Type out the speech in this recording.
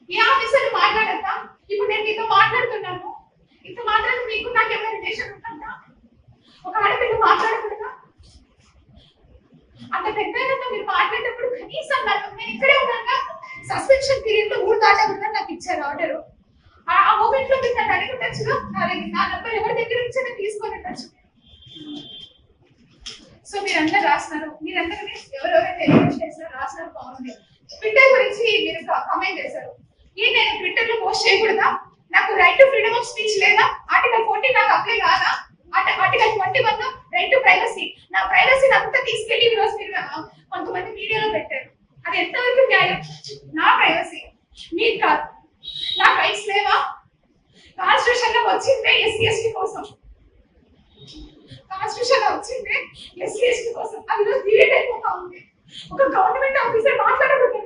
ఏ officer మాట్లాడతా? ఇప్పుడు నేను మీతో మాట్లాడుతున్నాను, ఇంత మాట్లాడి మీకు నాకు ఏమైనా రిలేషన్ ఉంటుందా? ఒక ఆడపిల్ల మాట్లాడకూడదా? అంత పెద్ద మీరు మాట్లాడేటప్పుడు కనీసం నేను ఇక్కడే ఉన్నాక సస్పెన్షన్ పీరియడ్ లో ఊరు దాటకుండా నాకు ఇచ్చారు ఆర్డర్. ఆ మూమెంట్ లో మీరు నన్ను అడుగుండొచ్చుగా, నా నంబర్ ఎవరి దగ్గర నుంచి నేను తీసుకొని ఉండొచ్చు. సో మీరందరూ రాస్తున్నారు, మీరందరూ ఎవరెవరైతే ఎలిమెంట్ చేస్తారో రాస్తున్నారు, బాగుంది. ట్విట్టర్ గురించి మీరు కామెంట్ చేశారు. నేను ట్విట్టర్ లో పోస్ట్ చేయకూడదా? నాకు right to freedom of speech లేదా? ఆర్టికల్ 40 నాకు అప్లై కాదా? ఆర్టికల్ 21 రైట్ టు ప్రైవసీ, నా ప్రైవసీని అంతా తీసుకెళ్లి ఈ రోజు మీరు కొంతమంది మీడియాలో పెట్టారు. అది ఎంతవరకు న్యాయం? నా ప్రైవసీ మీకు కాదు. నా రైట్స్ లేవా? కాన్స్టిట్యూషన్ లో వచ్చిందే ఎస్సీ ఎస్టీ కోసం, కాన్స్టిట్యూషన్ లో వచ్చిందే ఎస్సీ ఎస్టీ కోసం. అది డిలీట్ అయిపోతా ఉంది. ఒక గవర్నమెంట్ ఆఫీసర్ మాట్లాడకూడదు.